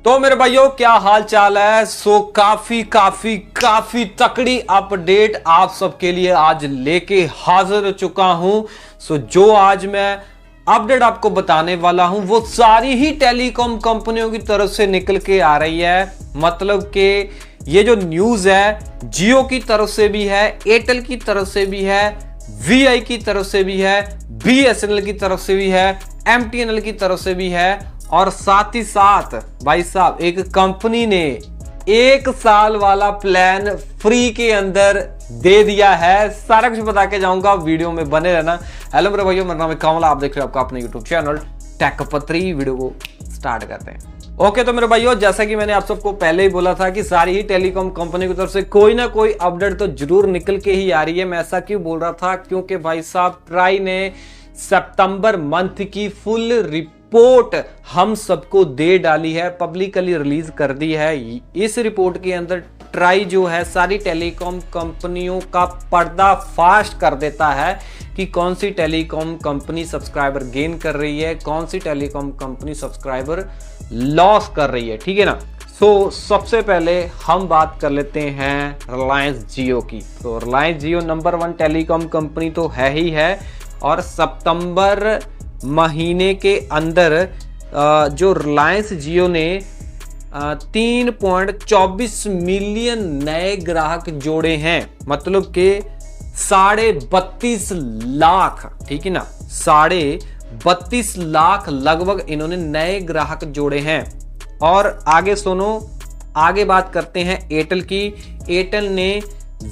तो मेरे भाइयों क्या हाल चाल है। काफी तकड़ी अपडेट आप सबके लिए आज लेके हाजिर हो चुका हूं। जो आज मैं अपडेट आपको बताने वाला हूं वो सारी ही टेलीकॉम कंपनियों की तरफ से निकल के आ रही है। मतलब कि ये जो न्यूज है जियो की तरफ से भी है, एयरटेल की तरफ से भी है, वीआई की तरफ से भी है, बीएसएनएल की तरफ से भी है, एमटीएनएल की तरफ से भी है और साथ ही साथ भाई साहब एक कंपनी ने 1 साल वाला प्लान फ्री के अंदर दे दिया है। सारा कुछ बता के जाऊंगा, वीडियो में बने रहना। हेलो मेरे भाइयों, मेरा नाम है कमल, आप देख रहे हो आपका अपने यूट्यूब चैनल टेकपत्री। वीडियो को स्टार्ट करते हैं। ओके तो मेरे भाइयों, जैसा कि मैंने आप सबको पहले ही बोला था कि सारी ही टेलीकॉम कंपनी की तरफ से कोई ना कोई अपडेट तो जरूर निकल के ही आ रही है। मैं ऐसा क्यों बोल रहा था, क्योंकि भाई साहब ट्राई ने सितंबर मंथ की फुल रिपोर्ट हम सबको दे डाली है, पब्लिकली रिलीज कर दी है। इस रिपोर्ट के अंदर ट्राई जो है सारी टेलीकॉम कंपनियों का पर्दाफाश कर देता है कि कौन सी टेलीकॉम कंपनी सब्सक्राइबर गेन कर रही है, कौन सी टेलीकॉम कंपनी सब्सक्राइबर लॉस कर रही है। ठीक है ना। सबसे पहले हम बात कर लेते हैं रिलायंस जियो की। तो रिलायंस जियो नंबर 1 टेलीकॉम कंपनी तो है ही है और सितंबर महीने के अंदर जो रिलायंस जियो ने 3.24 मिलियन नए ग्राहक जोड़े हैं। मतलब कि 32.5 लाख, ठीक है ना, 32.5 लाख लगभग इन्होंने नए ग्राहक जोड़े हैं। और आगे सुनो, आगे बात करते हैं एयरटेल की। एयरटेल ने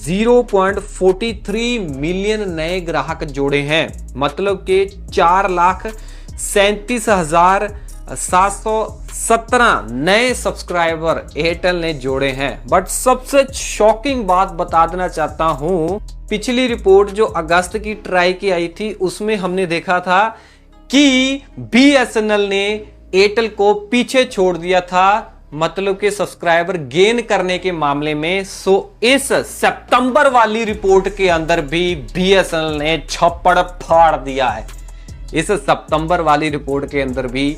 0.43 मिलियन नए ग्राहक जोड़े हैं। मतलब कि 4,37,717 नए सब्सक्राइबर एयरटेल ने जोड़े हैं। बट सबसे शॉकिंग बात बता देना चाहता हूं, पिछली रिपोर्ट जो अगस्त की ट्राई की आई थी उसमें हमने देखा था कि बीएसएनएल ने एयरटेल को पीछे छोड़ दिया था, मतलब कि सब्सक्राइबर गेन करने के मामले में। इस सितंबर वाली रिपोर्ट के अंदर भी बीएसएनएल ने छप्पड़ फाड़ दिया है। इस सितंबर वाली रिपोर्ट के अंदर भी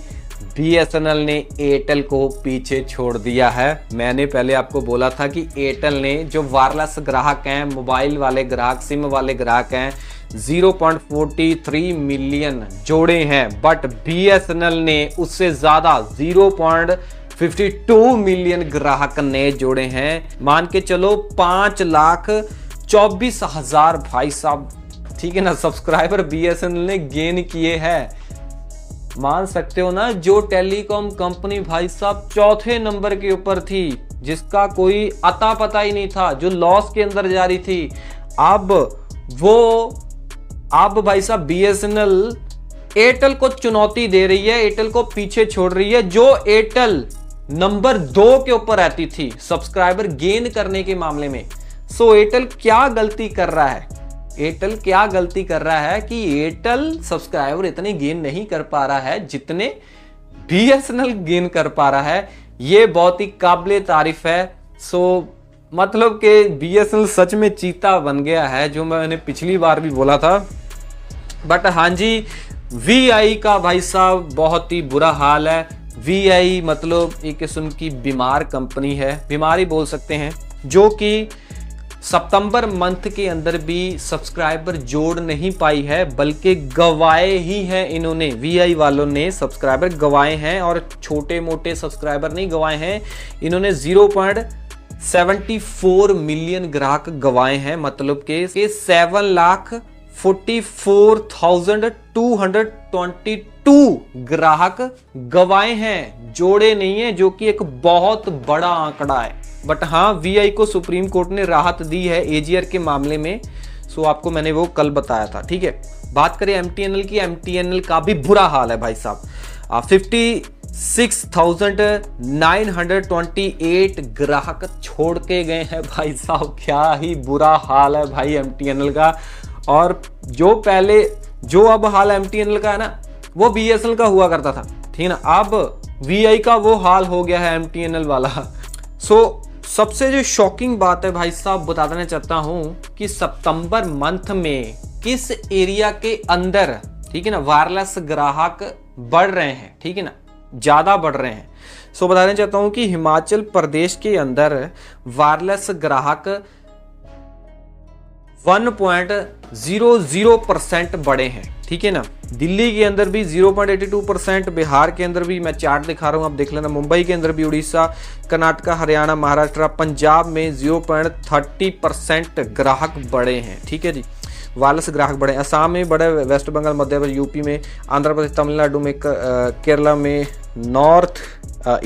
बीएसएनएल ने एयरटेल को पीछे छोड़ दिया है। मैंने पहले आपको बोला था कि एयरटेल ने जो वायरलेस ग्राहक हैं, मोबाइल वाले ग्राहक, सिम वाले ग्राहक हैं, 0.43 मिलियन जोड़े हैं। बट बीएसएनएल ने उससे ज्यादा 0.52 मिलियन ग्राहक नए जोड़े हैं। मान के चलो 5,24,000 भाई साहब, ठीक है ना, सब्सक्राइबर बीएसएनएल ने गेन किए हैं। मान सकते हो ना, जो टेलीकॉम कंपनी भाई साहब चौथे नंबर के ऊपर थी, जिसका कोई अता पता ही नहीं था, जो लॉस के अंदर जा रही थी, अब भाई साहब बीएसएनएल एयरटेल को चुनौती दे रही है, एयरटेल को पीछे छोड़ रही है। जो एयरटेल नंबर 2 के ऊपर रहती थी सब्सक्राइबर गेन करने के मामले में। एयरटेल क्या गलती कर रहा है? एयरटेल क्या गलती कर रहा है कि एयरटेल सब्सक्राइबर इतने गेन नहीं कर पा रहा है जितने बीएसएनएल गेन कर पा रहा है। ये बहुत ही काबिले तारीफ है। मतलब कि बीएसएनएल सच में चीता बन गया है, जो मैंने पिछली बार भी बोला था। बट हाँ जी, वीआई का भाई साहब बहुत ही बुरा हाल है। वीआई मतलब एक किस्म की बीमार कंपनी है, बीमारी बोल सकते हैं, जो कि सितंबर मंथ के अंदर भी सब्सक्राइबर जोड़ नहीं पाई है, बल्कि गवाए ही हैं। इन्होंने, वीआई वालों ने सब्सक्राइबर गवाए हैं और छोटे मोटे सब्सक्राइबर नहीं गवाए हैं। इन्होंने 0.74 मिलियन ग्राहक गवाए हैं। मतलब कि 7,44,222 ग्राहक गवाए हैं, जोड़े नहीं है, जो कि एक बहुत बड़ा आंकड़ा है। बट हाँ, वीआई को सुप्रीम कोर्ट ने राहत दी है एजीआर के मामले में। आपको मैंने वो कल बताया था। ठीक है, बात करें एमटीएनएल की। एमटीएनएल का भी बुरा हाल है भाई साहब। 56,928 ग्राहक छोड़ के गए हैं भाई साहब। क्या ही बुरा हाल है भाई एमटीएनएल का। और जो अब हाल एमटीएनएल का है ना, वो बीएसएनएल का हुआ करता था, ठीक है ना। अब वीआई का वो हाल हो गया है एमटीएनएल वाला। सबसे जो शॉकिंग बात है भाई साहब, बता देना चाहता हूं कि सितंबर मंथ में किस एरिया के अंदर, ठीक है ना, वायरलेस ग्राहक बढ़ रहे हैं, ठीक है ना, ज्यादा बढ़ रहे हैं। सो बताना चाहता हूं कि हिमाचल प्रदेश के अंदर वायरलेस ग्राहक 1.00% बढ़े हैं, ठीक है ना। दिल्ली के अंदर भी 0.82%, बिहार के अंदर भी, मैं चार्ट दिखा रहा हूं आप देख लेना, मुंबई के अंदर भी, उड़ीसा, कर्नाटका, हरियाणा, महाराष्ट्र, पंजाब में 0.30% ग्राहक बढ़े हैं, ठीक है जी, वायरलेस ग्राहक बढ़े। असम में बढ़े, वेस्ट बंगाल, मध्य प्रदेश, यूपी में, आंध्र प्रदेश, तमिलनाडु में, केरला में, नॉर्थ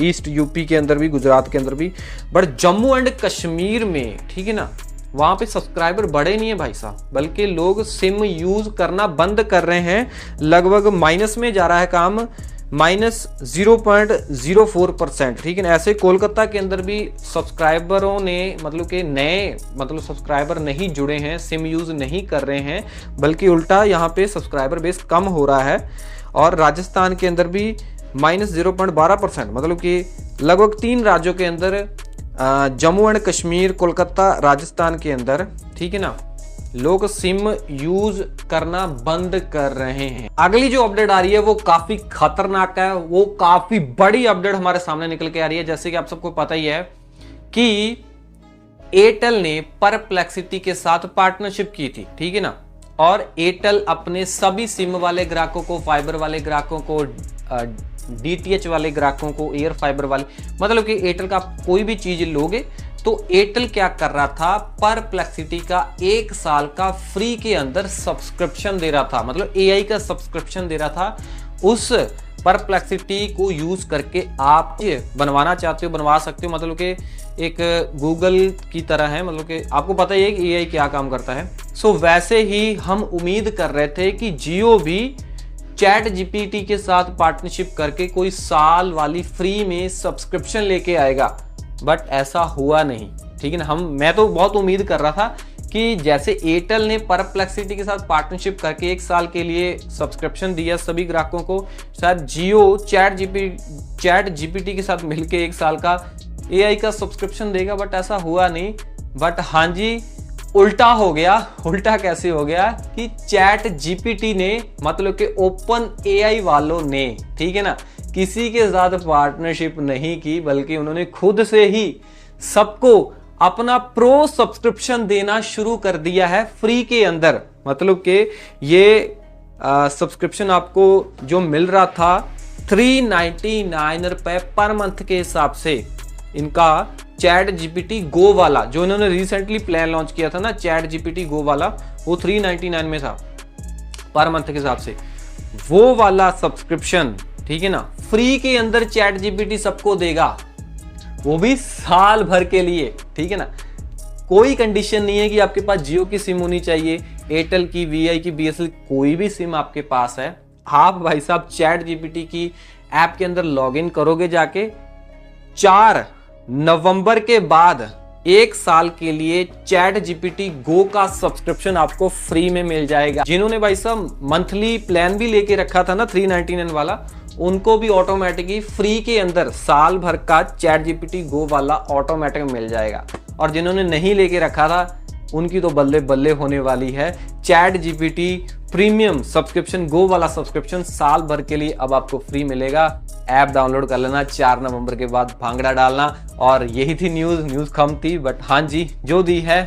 ईस्ट यूपी के अंदर भी, गुजरात के अंदर भी, बट जम्मू एंड कश्मीर में, ठीक है ना, वहां पे सब्सक्राइबर बढ़े नहीं है भाई साहब, बल्कि लोग सिम यूज करना बंद कर रहे हैं। लगभग माइनस में जा रहा है काम, -0.04%, ठीक है ना। ऐसे कोलकाता के अंदर भी सब्सक्राइबरों ने मतलब कि नए सब्सक्राइबर नहीं जुड़े हैं, सिम यूज नहीं कर रहे हैं, बल्कि उल्टा यहाँ पे सब्सक्राइबर बेस कम हो रहा है। और राजस्थान के अंदर भी -0.12%, मतलब कि लगभग 3 राज्यों के अंदर, जम्मू एंड कश्मीर, कोलकाता, राजस्थान के अंदर, ठीक है ना, लोग सिम यूज करना बंद कर रहे हैं। अगली जो अपडेट आ रही है वो काफी खतरनाक है, वो काफी बड़ी अपडेट हमारे सामने निकल के आ रही है। जैसे कि आप सबको पता ही है कि एयरटेल ने परप्लेक्सिटी के साथ पार्टनरशिप की थी, ठीक है ना, और एयरटेल अपने सभी सिम वाले ग्राहकों को, फाइबर वाले ग्राहकों को, डीटीएच वाले ग्राहकों को, एयर फाइबर वाले, मतलब कि एयरटेल का आप कोई भी चीज लोगे तो एयरटेल क्या कर रहा था, परप्लेक्सिटी का 1 साल का फ्री के अंदर सब्सक्रिप्शन दे रहा था, मतलब एआई का सब्सक्रिप्शन दे रहा था। उस परप्लेक्सिटी को यूज करके आप बनवाना चाहते हो, बनवा सकते हो, मतलब कि एक गूगल की तरह है, मतलब कि आपको पता ही है कि एआई क्या काम करता है। सो वैसे ही हम उम्मीद कर रहे थे कि जियो भी चैट जीपीटी के साथ पार्टनरशिप करके कोई साल वाली फ्री में सब्सक्रिप्शन लेके आएगा, बट ऐसा हुआ नहीं, ठीक है ना। मैं तो बहुत उम्मीद कर रहा था कि जैसे एयरटेल ने परप्लेक्सिटी के साथ पार्टनरशिप करके 1 साल के लिए सब्सक्रिप्शन दिया सभी ग्राहकों को, शायद जियो चैट जीपीटी के साथ मिलके 1 साल का एआई का सब्सक्रिप्शन देगा, बट ऐसा हुआ नहीं। बट हाँ जी, उल्टा हो गया। उल्टा कैसे हो गया कि चैट जीपीटी ने, मतलब कि ओपन एआई वालों ने, ठीक है ना, किसी के साथ पार्टनरशिप नहीं की, बल्कि उन्होंने खुद से ही सबको अपना प्रो सब्सक्रिप्शन देना शुरू कर दिया है फ्री के अंदर। मतलब कि ये सब्सक्रिप्शन आपको जो मिल रहा था 399 रुपए पर मंथ के हिसाब से, इनका चैट जीपीटी गो वाला जो इन्होंने रिसेंटली प्लान लॉन्च किया था ना, चैट जीपीटी गो वाला, वो 399 में था पर मंथ के हिसाब से। वो वाला सब्सक्रिप्शन, ठीक है ना, फ्री के अंदर चैट जीपीटी सबको देगा, वो भी साल भर के लिए, ठीक है ना। कोई कंडीशन नहीं है कि आपके पास जियो की सिम होनी चाहिए, एयरटेल की, वीआई की, बीएसएल, कोई भी सिम आपके पास है, आप भाई साहब चैट जीपीटी की ऐप के अंदर लॉगिन करोगे जाके, 4 नवंबर के बाद 1 साल के लिए चैट जीपीटी गो का सब्सक्रिप्शन आपको फ्री में मिल जाएगा। जिन्होंने भाई साहब मंथली प्लान भी लेके रखा था ना 399 वाला, उनको भी ऑटोमेटिकली फ्री के अंदर साल भर का चैट जीपीटी गो वाला ऑटोमेटिक मिल जाएगा। और जिन्होंने नहीं लेके रखा था उनकी तो बल्ले बल्ले होने वाली है। चैट जीपीटी प्रीमियम सब्सक्रिप्शन, गो वाला सब्सक्रिप्शन साल भर के लिए अब आपको फ्री मिलेगा। ऐप डाउनलोड कर लेना, 4 नवंबर के बाद भांगड़ा डालना। और यही थी न्यूज़ कम थी, बट हाँ जी, जो दी है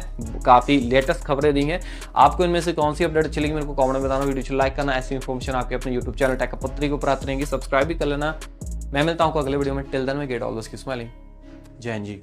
काफ़ी लेटेस्ट खबरें दी हैं। आपको इनमें से कौन सी अपडेट अच्छी लगी मेरे को कमेंट में बताना, वीडियो लाइक करना। ऐसी इन्फॉर्मेशन आपके अपने यूट्यूब चैनल टेक पत्री को प्राप्त रहेंगी, सब्सक्राइब भी कर लेना। मैं मिलता हूँ अगले वीडियो में। टिल देन मैं गेट ऑल द स्माइलिंग। जय हिंद जी।